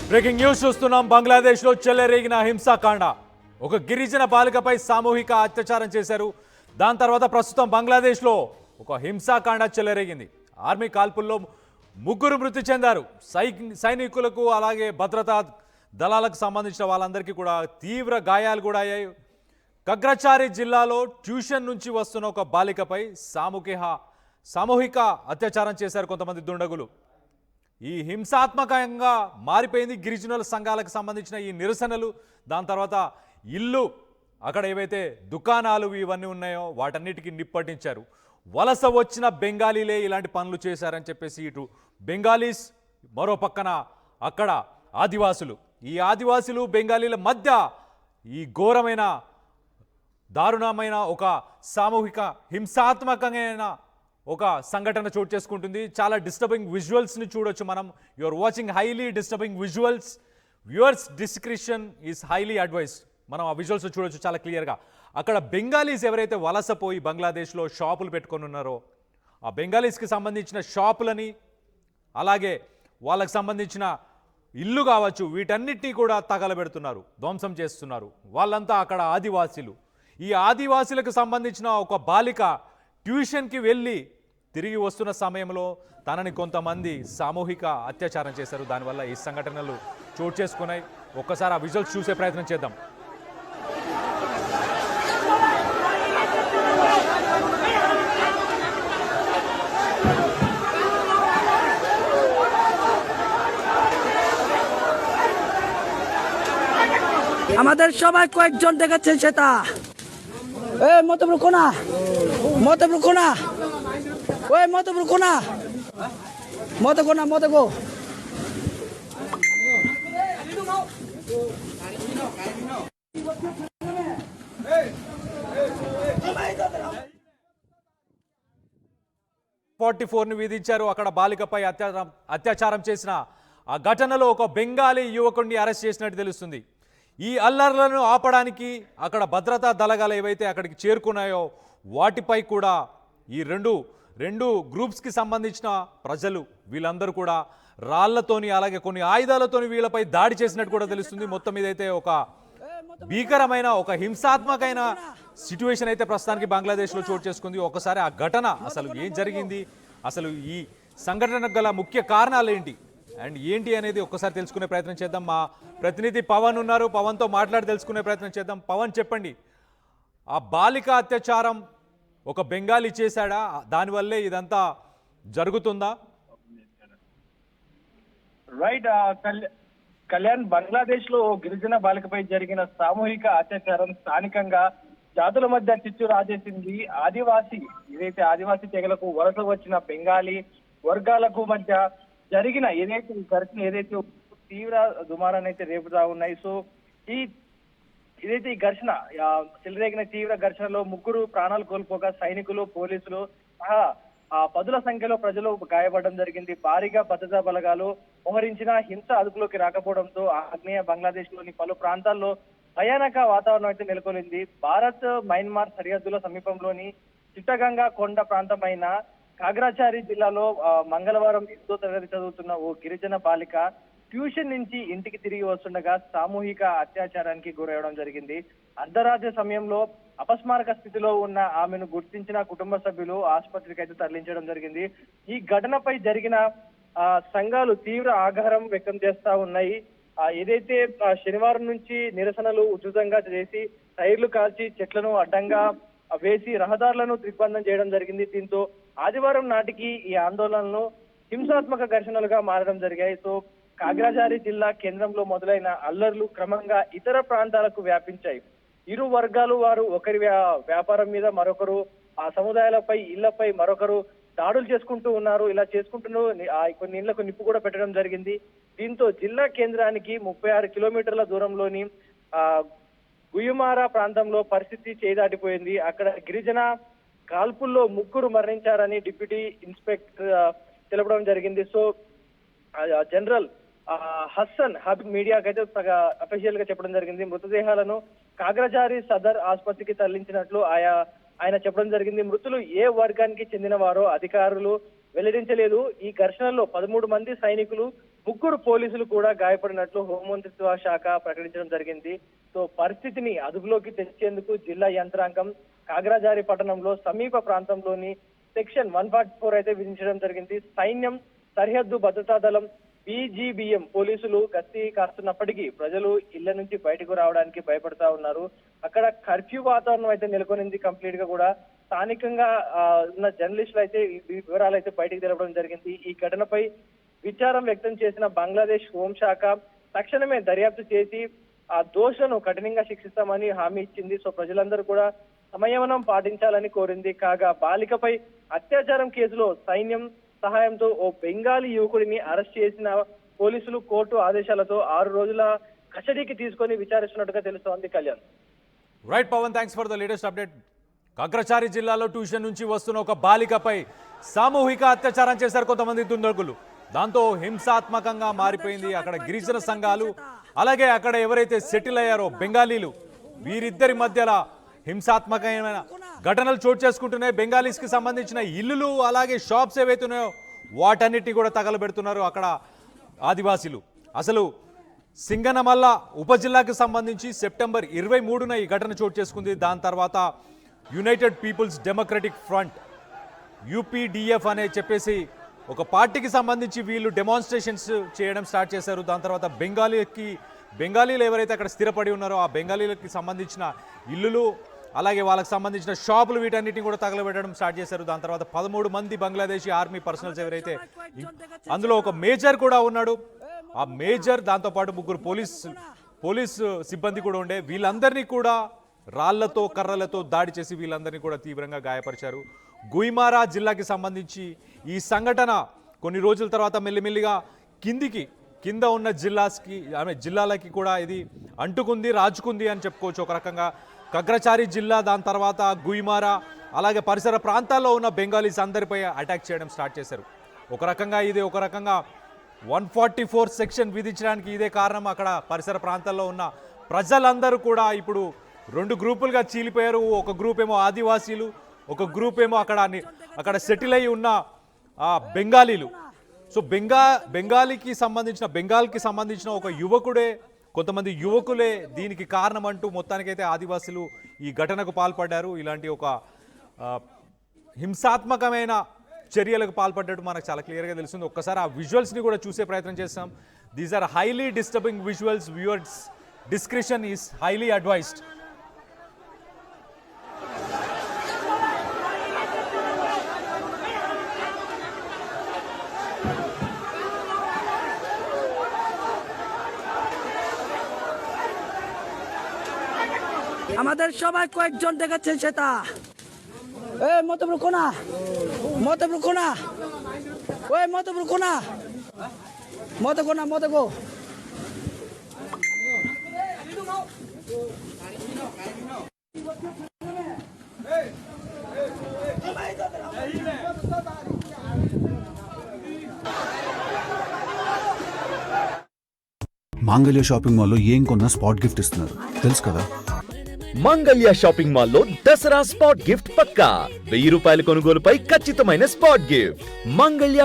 Breaking news చూస్తున్నాం. బంగ్లాదేశ్లో చెలరేగిన హింసాకాండ. ఒక గిరిజన బాలికపై సామూహిక అత్యాచారం చేశారు. దాని తర్వాత ప్రస్తుతం బంగ్లాదేశ్లో ఒక హింసాకాండ చెలరేగింది. ఆర్మీ కాల్పుల్లో ముగ్గురు మృతి చెందారు. సైనికులకు అలాగే భద్రతా దళాలకు సంబంధించిన వాళ్ళందరికీ కూడా తీవ్ర గాయాలు కూడా అయ్యాయి. కగ్రచారి జిల్లాలో ట్యూషన్ నుంచి వస్తున్న ఒక బాలికపై సామూహిక అత్యాచారం చేశారు కొంతమంది దుండగులు. ఈ హింసాత్మకంగా మారిపోయింది గిరిజనుల సంఘాలకు సంబంధించిన ఈ నిరసనలు. దాని తర్వాత ఇల్లు అక్కడ ఏవైతే దుకాణాలు ఇవన్నీ ఉన్నాయో వాటన్నిటికీ నిప్పటించారు. వలస వచ్చిన బెంగాలీలే ఇలాంటి పనులు చేశారని చెప్పేసి ఇటు బెంగాలీస్, మరో పక్కన అక్కడ ఆదివాసులు. ఈ ఆదివాసులు బెంగాలీల మధ్య ఈ ఘోరమైన దారుణమైన ఒక సామూహిక హింసాత్మకమైన ఒక సంఘటన చోటు చేసుకుంటుంది. చాలా డిస్టర్బింగ్ విజువల్స్ని చూడొచ్చు మనం. You're watching highly disturbing visuals. Viewers description is highly advised. మనం ఆ విజువల్స్ చూడొచ్చు చాలా క్లియర్గా. అక్కడ బెంగాలీస్ ఎవరైతే వలసపోయి బంగ్లాదేశ్లో షాపులు పెట్టుకొని ఉన్నారో ఆ బెంగాలీస్కి సంబంధించిన షాపులని, అలాగే వాళ్ళకి సంబంధించిన ఇల్లు కావచ్చు, వీటన్నిటినీ కూడా తగలబెడుతున్నారు, ధ్వంసం చేస్తున్నారు. వాళ్ళంతా అక్కడ ఆదివాసీలు. ఈ ఆదివాసీలకు సంబంధించిన ఒక బాలిక ట్యూషన్కి వెళ్ళి తిరిగి వస్తున్న సమయంలో తనని కొంతమంది సామూహిక అత్యాచారం చేశారు. దానివల్ల ఈ సంఘటనలు చోటు చేసుకున్నాయి. ఒక్కసారి ఆ విజువల్స్ చూసే ప్రయత్నం చేద్దాం. আমাদের সবাই কয়েকজন দেখাচ্ছে সেটা মতব্রু কোনা ওই মতব্রু কোনা মত গো 44ని విధించారు. అక్కడ బాలికపై అత్యాచారం చేసిన ఆ ఘటనలో ఒక బెంగాలీ యువకుడిని అరెస్ట్ చేసినట్టు తెలుస్తుంది. ఈ అల్లర్లను ఆపడానికి అక్కడ భద్రతా దళాలు ఏవైతే అక్కడికి చేరుకున్నాయో వాటిపై కూడా ఈ రెండు గ్రూప్స్కి సంబంధించిన ప్రజలు వీళ్ళందరూ కూడా రాళ్లతోని అలాగే కొన్ని ఆయుధాలతోని వీళ్ళపై దాడి చేసినట్టు కూడా తెలుస్తుంది. మొత్తం ఇదైతే ఒక భీకరమైన ఒక హింసాత్మకమైన సిచ్యువేషన్ అయితే ప్రస్తుతానికి బంగ్లాదేశ్లో చోటు చేసుకుంది. ఒకసారి ఆ ఘటన అసలు ఏం జరిగింది, అసలు ఈ సంఘటనకు గల ముఖ్య కారణాలు ఏంటి అండ్ ఏంటి అనేది ఒక్కసారి తెలుసుకునే ప్రయత్నం చేద్దాం. మా ప్రతినిధి పవన్ ఉన్నారు, పవన్తో మాట్లాడి తెలుసుకునే ప్రయత్నం చేద్దాం. పవన్, చెప్పండి, ఆ బాలిక అత్యాచారం ఒక బెంగాలీ చేశాడా? దానివల్లే ఇదంతా జరుగుతుందా? రైట్ కళ్యాణ్, బంగ్లాదేశ్ లో గిరిజన బాలికపై జరిగిన సామూహిక అత్యాచారం స్థానికంగా జాతుల మధ్య చిచ్చు రాజేసింది. ఏదైతే ఆదివాసీ తెగలకు వలస వచ్చిన బెంగాలీ వర్గాలకు మధ్య జరిగిన ఏదైతే ఘర్షణ తీవ్ర దుమారాన్ని అయితే రేపుతా ఉన్నాయి. సో ఈ ఘర్షణ చెలరేగిన తీవ్ర ఘర్షణలో ముగ్గురు ప్రాణాలు కోల్పోగా సైనికులు, పోలీసులు సహా పదుల సంఖ్యలో ప్రజలు గాయపడడం జరిగింది. భారీగా భద్రతా బలగాలు మోహరించిన హింస అదుపులోకి రాకపోవడంతో ఆగ్నేయ బంగ్లాదేశ్ లోని పలు ప్రాంతాల్లో భయానక వాతావరణం అయితే నెలకొలింది. భారత్ మయన్మార్ సరిహద్దుల సమీపంలోని చిట్టగంగా కొండ ప్రాంతమైన కాగ్రాచారి జిల్లాలో మంగళవారం 8వ తరగతి చదువుతున్న ఓ గిరిజన బాలిక ట్యూషన్ నుంచి ఇంటికి తిరిగి వస్తుండగా సామూహిక అత్యాచారానికి గురవడం జరిగింది. అర్ధరాత్రి సమయంలో అపస్మారక స్థితిలో ఉన్న ఆమెను గుర్తించిన కుటుంబ సభ్యులు ఆసుపత్రికి అయితే తరలించడం జరిగింది. ఈ ఘటనపై జరిగిన సంఘాలు తీవ్ర ఆగ్రహం వ్యక్తం చేస్తా ఉన్నాయి. ఏదైతే శనివారం నుంచి నిరసనలు ఉధృతంగా చేసి టైర్లు కాల్చి చెట్లను అడ్డంగా వేసి రహదారులను దిగ్బంధం చేయడం జరిగింది. దీంతో ఆదివారం నాటికి ఈ ఆందోళనలు హింసాత్మక ఘర్షణలుగా మారడం జరిగాయి. సో కాగ్రాజారి జిల్లా కేంద్రంలో మొదలైన అల్లర్లు క్రమంగా ఇతర ప్రాంతాలకు వ్యాపించాయి. ఇరు వర్గాలు వారు ఒకరి వ్యాపారం మీద మరొకరు, ఆ సముదాయాలపై ఇళ్లపై మరొకరు దాడులు చేసుకుంటూ ఉన్నారు. ఇలా చేసుకుంటూ కొన్ని ఇళ్లకు నిప్పు కూడా పెట్టడం జరిగింది. దీంతో జిల్లా కేంద్రానికి 36 కిలోమీటర్ల దూరంలోని గుయుమారా ప్రాంతంలో పరిస్థితి చేదాటిపోయింది. అక్కడ గిరిజన కాల్పుల్లో ముగ్గురు మరణించారని డిప్యూటీ ఇన్స్పెక్టర్ తెలపడం జరిగింది. సో జనరల్ హసన్ హబ్ మీడియాకైతే అఫీషియల్ గా చెప్పడం జరిగింది. మృతదేహాలను కాగ్రాజారి సదర్ ఆసుపత్రికి తరలించినట్లు ఆయన చెప్పడం జరిగింది. మృతులు ఏ వర్గానికి చెందిన వారో అధికారులు వెల్లడించలేదు. ఈ ఘర్షణలో 13 మంది సైనికులు, ముగ్గురు పోలీసులు కూడా గాయపడినట్లు హోంమంత్రిత్వ శాఖ ప్రకటించడం జరిగింది. సో పరిస్థితిని అదుపులోకి తెచ్చేందుకు జిల్లా యంత్రాంగం కాగరాజారి పట్టణంలో సమీప ప్రాంతంలోని సెక్షన్ 144 అయితే విధించడం జరిగింది. సైన్యం, సరిహద్దు భద్రతా దళం, BGBM పోలీసులు గస్తీ కాస్తున్నప్పటికీ ప్రజలు ఇళ్ల నుంచి బయటకు రావడానికి భయపడతా ఉన్నారు. అక్కడ కర్ఫ్యూ వాతావరణం అయితే నెలకొనింది కంప్లీట్ గా కూడా. స్థానికంగా ఉన్న జర్నలిస్టులు అయితే ఈ వివరాలు అయితే బయటకు తెలపడం జరిగింది. ఈ ఘటనపై విచారం వ్యక్తం చేసిన బంగ్లాదేశ్ హోంశాఖ తక్షణమే దర్యాప్తు చేసి ఆ దోషులను కఠినంగా శిక్షిస్తామని హామీ ఇచ్చింది. సో ప్రజలందరూ కూడా సంయమనం పాటించాలని కోరింది. కాగా బాలికపై అత్యాచారం కేసులో సైన్యం సహాయంతో ఓ బెంగాలీ యువకుడిని అరెస్ట్ చేసిన పోలీసులు కోర్టు ఆదేశాలతో 6 రోజుల కస్టడీకి తీసుకొని విచారిస్తున్నట్టుగా తెలుస్తోంది. Kalyan. Right Pavan, thanks for the latest update. Khagrachari జిల్లాలో ట్యూషన్ నుంచి వస్తున్న ఒక బాలికపై సామూహిక అత్యాచారం చేశారు కొంతమంది దుండగులు. దాంతో హింసాత్మకంగా మారిపోయింది. అక్కడ గిరిజన సంఘాలు, అలాగే అక్కడ ఎవరైతే సెటిల్ అయ్యారో బెంగాలీలు, వీరిద్దరి మధ్యలో హింసాత్మకమైన ఘటనలు చోటు చేసుకుంటున్నాయి. బెంగాలీస్కి సంబంధించిన ఇల్లులు, అలాగే షాప్స్ ఏవైతే ఉన్నాయో వాటన్నిటి కూడా తగలబెడుతున్నారు అక్కడ ఆదివాసీలు. అసలు సింగనమల్ల ఉపజిల్లాకు సంబంధించి సెప్టెంబర్ 23న ఈ ఘటన చోటు చేసుకుంది. దాని తర్వాత యునైటెడ్ పీపుల్స్ డెమోక్రటిక్ ఫ్రంట్ UPDF అనే చెప్పేసి ఒక పార్టీకి సంబంధించి వీళ్ళు డెమాన్స్ట్రేషన్స్ చేయడం స్టార్ట్ చేశారు. దాని తర్వాత బెంగాలీలు ఎవరైతే అక్కడ స్థిరపడి ఉన్నారో ఆ బెంగాలీలకి సంబంధించిన ఇల్లులు, అలాగే వాళ్ళకి సంబంధించిన షాపులు, వీటన్నిటిని కూడా తగలబెట్టడం స్టార్ట్ చేశారు. దాని తర్వాత 13 మంది బంగ్లాదేశీ ఆర్మీ పర్సనల్స్ ఎవరైతే, అందులో ఒక మేజర్ కూడా ఉన్నాడు. ఆ మేజర్, దాంతోపాటు 3 పోలీస్ సిబ్బంది కూడా ఉండే. వీళ్ళందరినీ కూడా రాళ్లతో, కర్రలతో దాడి చేసి వీళ్ళందరినీ కూడా తీవ్రంగా గాయపరిచారు. గుయిమారా జిల్లాకి సంబంధించి ఈ సంఘటన కొన్ని రోజుల తర్వాత మెల్లిమెల్లిగా కింద ఉన్న జిల్లాలకి కూడా ఇది అంటుకుంది, రాజుకుంది అని చెప్పుకోవచ్చు ఒక రకంగా. కగ్రచారి జిల్లా, దాని తర్వాత గుయిమారా, అలాగే పరిసర ప్రాంతాల్లో ఉన్న బెంగాలీస్ అందరిపై అటాక్ చేయడం స్టార్ట్ చేశారు. ఒక రకంగా 144 సెక్షన్ విధించడానికి ఇదే కారణం. అక్కడ పరిసర ప్రాంతాల్లో ఉన్న ప్రజలందరూ కూడా ఇప్పుడు 2 గ్రూపులుగా చీలిపోయారు. ఒక గ్రూప్ ఏమో ఆదివాసీలు, ఒక గ్రూప్ ఏమో అక్కడ సెటిల్ అయి ఉన్న బెంగాలీలు. సో బెంగాల్కి సంబంధించిన ఒక యువకుడే, కొంతమంది యువకులే దీనికి కారణం అంటూ మొత్తానికైతే ఆదివాసీలు ఈ ఘటనకు పాల్పడ్డారు. ఇలాంటి ఒక హింసాత్మకమైన చర్యలకు పాల్పడ్డట్టు మనకు చాలా క్లియర్గా తెలుస్తుంది. ఒక్కసారి ఆ విజువల్స్ని కూడా చూసే ప్రయత్నం చేస్తాం. These are highly disturbing visuals. Viewers discretion is highly advised. আমাদের সবাই কয়েকজন দেখাচ্ছে সেটা মতব্র কোনা ওই মতব্র কোনা মতগো మాంగళ్య షాపింగ్ మాల్లో ఏం కొన్నా స్పాట్ గిఫ్ట్ ఇస్తున్నారు తెలుసు కదా. మంగళ్య షాపింగ్ మాల్లో దసరా స్పాట్ గిఫ్ట్ పక్కా. 1000 రూపాయల కొనుగోలుపై ఖచ్చితమైన స్పాట్ గిఫ్ట్. మంగళ్య